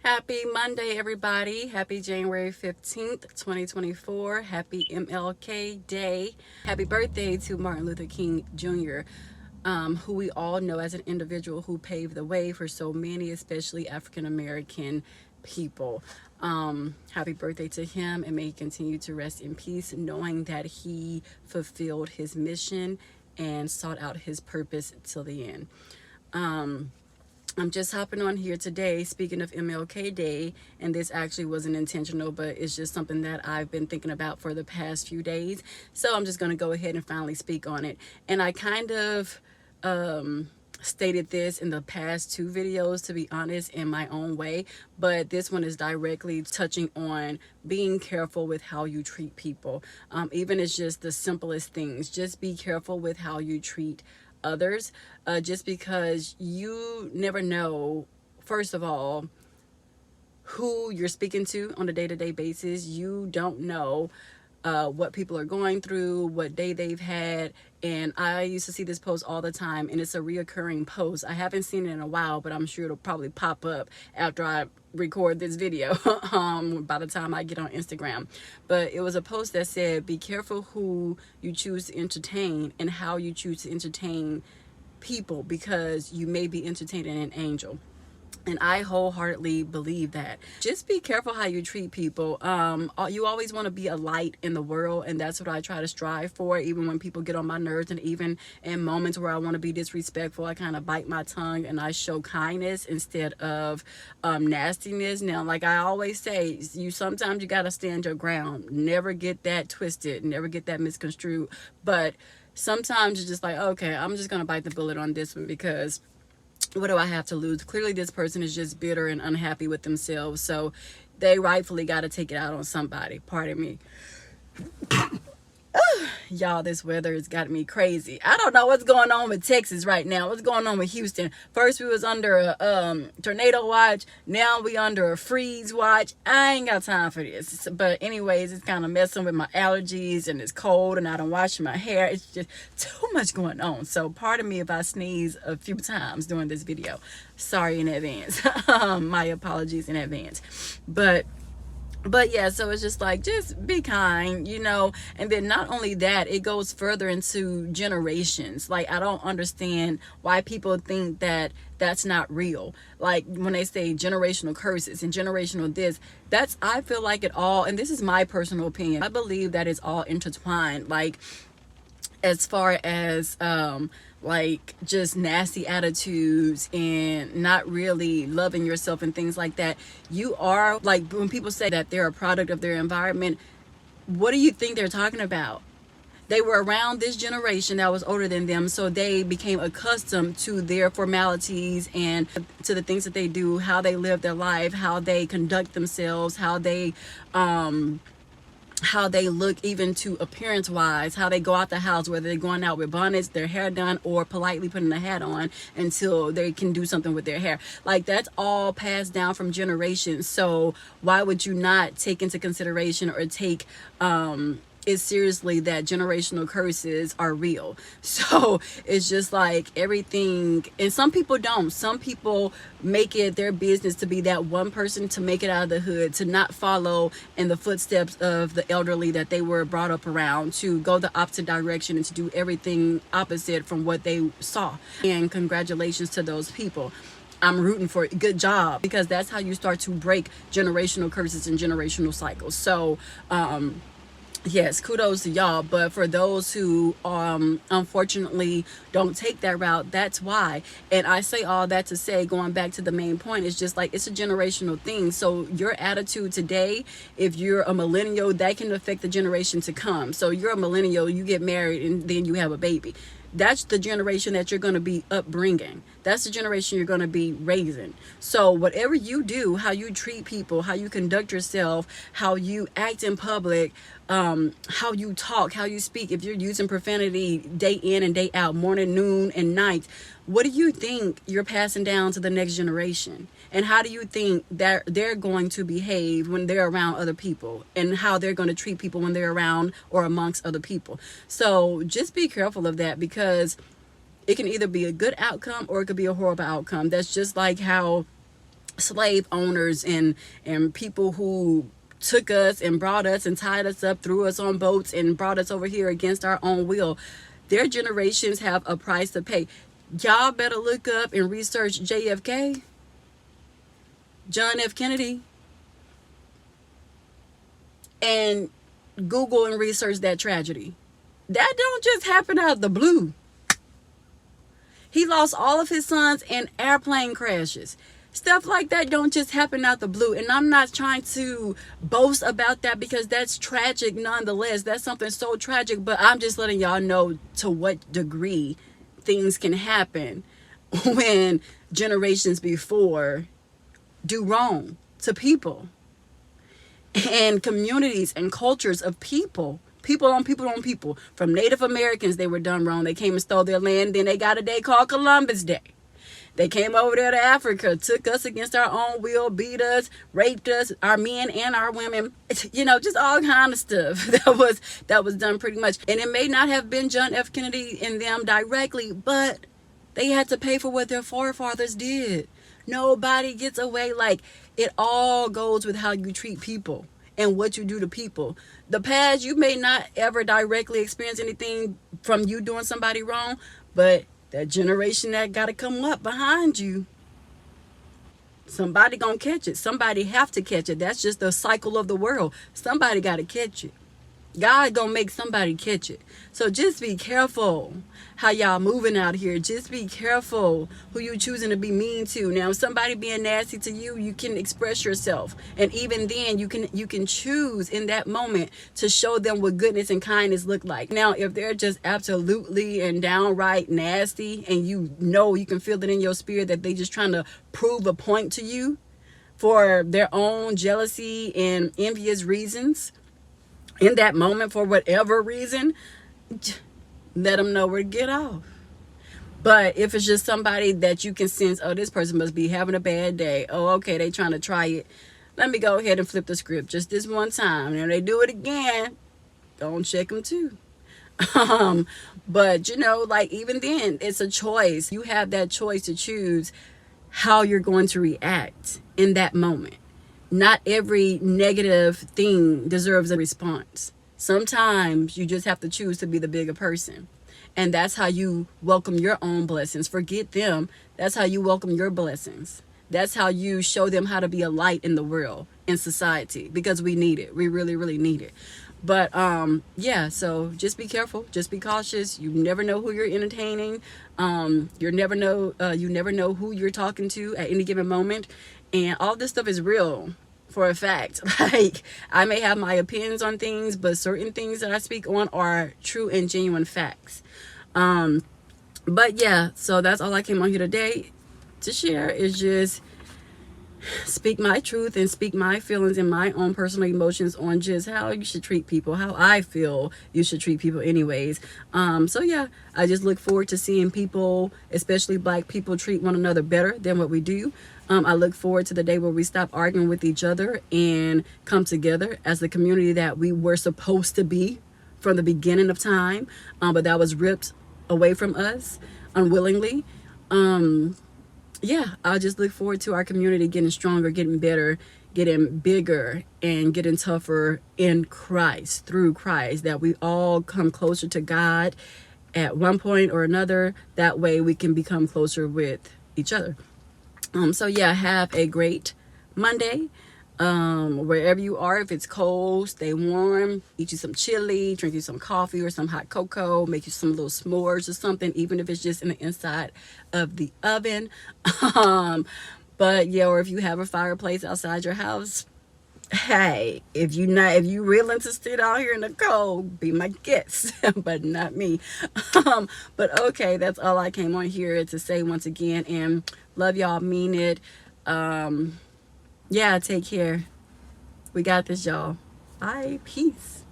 Happy Monday, everybody. Happy January 15th, 2024. Happy MLK Day. Happy birthday to Martin Luther King Jr., who we all know as an individual who paved the way for so many, especially African American people. Happy birthday to him, and may he continue to rest in peace, knowing that he fulfilled his mission and sought out his purpose till the end. I'm just hopping on here today, speaking of MLK Day, and this actually wasn't intentional, but it's just something that I've been thinking about for the past few days. So I'm just going to go ahead and finally speak on it. And I kind of stated this in the past two videos, to be honest, in my own way, but this one is directly touching on being careful with how you treat people. Even it's just the simplest things. Just be careful with how you treat others, just because you never know, first of all, who you're speaking to on a day-to-day basis. You don't know what people are going through, what day they've had. And I used to see this post all the time, and it's a reoccurring post. I haven't seen it in a while, but I'm sure it'll probably pop up after I record this video by the time I get on Instagram. But it was a post that said, be careful who you choose to entertain and how you choose to entertain people, because you may be entertaining an angel. And I wholeheartedly believe that. Just be careful how you treat people. You always want to be a light in the world, and that's what I try to strive for, even when people get on my nerves, and even in moments where I want to be disrespectful, I kind of bite my tongue and I show kindness instead of nastiness. Now, like I always say, sometimes you got to stand your ground. Never get that twisted, never get that misconstrued. But sometimes you're just like, okay, I'm just going to bite the bullet on this one, because what do I have to lose? Clearly this person is just bitter and unhappy with themselves, so they rightfully got to take it out on somebody. Pardon me. Y'all, this weather has got me crazy. I don't know what's going on with Texas right now. What's going on with Houston? First we was under a tornado watch. Now we under a freeze watch. I ain't got time for this. But anyways, it's kind of messing with my allergies, and it's cold, and I don't wash my hair. It's just too much going on. So pardon me if I sneeze a few times during this video. Sorry in advance. My apologies in advance. But yeah, so it's just like, just be kind, and then not only that, it goes further into generations. Like, I don't understand why people think that that's not real. Like, when they say generational curses and generational this, I feel like it all, and this is my personal opinion, I believe that it's all intertwined. Like, as far as like just nasty attitudes and not really loving yourself and things like that, you are, like, when people say that they're a product of their environment, what do you think they're talking about? They were around this generation that was older than them, so they became accustomed to their formalities and to the things that they do, how they live their life, how they conduct themselves, how they look, even to appearance wise, how they go out the house, whether they're going out with bonnets, their hair done, or politely putting a hat on until they can do something with their hair. Like, that's all passed down from generations. So why would you not take into consideration or take it seriously that generational curses are real? So it's just like everything, and some people don't. Some people make it their business to be that one person to make it out of the hood, to not follow in the footsteps of the elderly that they were brought up around, to go the opposite direction and to do everything opposite from what they saw. And congratulations to those people. I'm rooting for it. Good job, because that's how you start to break generational curses and generational cycles. So yes, kudos to y'all. But for those who unfortunately don't take that route, that's why. And I say all that to say, going back to the main point, it's just like, it's a generational thing. So your attitude today, if you're a millennial, that can affect the generation to come. So you're a millennial, you get married, and then you have a baby. That's the generation that you're going to be upbringing. That's the generation you're going to be raising. So whatever you do, how you treat people, how you conduct yourself, how you act in public, how you talk, how you speak, if you're using profanity day in and day out, morning, noon, and night, what do you think you're passing down to the next generation? And how do you think that they're going to behave when they're around other people, and how they're going to treat people when they're around or amongst other people? So just be careful of that, because it can either be a good outcome or it could be a horrible outcome. That's just like how slave owners and people who took us and brought us and tied us up, threw us on boats and brought us over here against our own will. Their generations have a price to pay. Y'all better look up and research JFK, John F. Kennedy, and Google and research that tragedy. That don't just happen out of the blue. He lost all of his sons in airplane crashes. Stuff like that don't just happen out the blue. And I'm not trying to boast about that because that's tragic nonetheless. That's something so tragic. But I'm just letting y'all know to what degree things can happen when generations before do wrong to people and communities and cultures of people. People on people on people. From Native Americans, they were done wrong. They came and stole their land. Then they got a day called Columbus Day. They came over there to Africa, took us against our own will, beat us, raped us, our men and our women. You know, just all kind of stuff that was done pretty much. And it may not have been John F. Kennedy and them directly, but they had to pay for what their forefathers did. Nobody gets away. Like, it all goes with how you treat people and what you do to people. The past, you may not ever directly experience anything from you doing somebody wrong, but that generation that got to come up behind you, somebody gonna catch it. Somebody have to catch it. That's just the cycle of the world. Somebody got to catch it. God gonna make somebody catch it. So just be careful how y'all moving out here. Just be careful who you choosing to be mean to. Now, if somebody being nasty to you, you can express yourself, and even then you can choose in that moment to show them what goodness and kindness look like. Now, if they're just absolutely and downright nasty, and you know, you can feel it in your spirit that they just trying to prove a point to you for their own jealousy and envious reasons, in that moment, for whatever reason, let them know where to get off. But if it's just somebody that you can sense, oh, this person must be having a bad day. Oh, okay, they trying to try it. Let me go ahead and flip the script just this one time. And if they do it again, don't check them too. But you know, like, even then, it's a choice. You have that choice to choose how you're going to react in that moment. Not every negative thing deserves a response. Sometimes you just have to choose to be the bigger person. And that's how you welcome your own blessings. Forget them. That's how you welcome your blessings. That's how you show them how to be a light in the world, in society, because we need it. We really, really need it. But yeah, so just be careful. Just be cautious. You never know who you're entertaining. You never know who you're talking to at any given moment. And all this stuff is real for a fact. Like, I may have my opinions on things, but certain things that I speak on are true and genuine facts. But yeah, so that's all I came on here today to share, is just speak my truth and speak my feelings and my own personal emotions on just how you should treat people, how I feel you should treat people anyways. So yeah, I just look forward to seeing people, especially Black people, treat one another better than what we do. I look forward to the day where we stop arguing with each other and come together as the community that we were supposed to be from the beginning of time, but that was ripped away from us unwillingly. Yeah, I'll just look forward to our community getting stronger, getting better, getting bigger, and getting tougher in Christ, through Christ, that we all come closer to God at one point or another. That way we can become closer with each other. So yeah, have a great Monday. Wherever you are, if it's cold, stay warm, eat you some chili, drink you some coffee or some hot cocoa, make you some little s'mores or something, even if it's just in the inside of the oven. But yeah, or if you have a fireplace outside your house, hey, if you real interested out here in the cold, be my guest, but not me. But okay, that's all I came on here to say once again, and love y'all, mean it. Yeah, take care. We got this, y'all. Bye. Peace.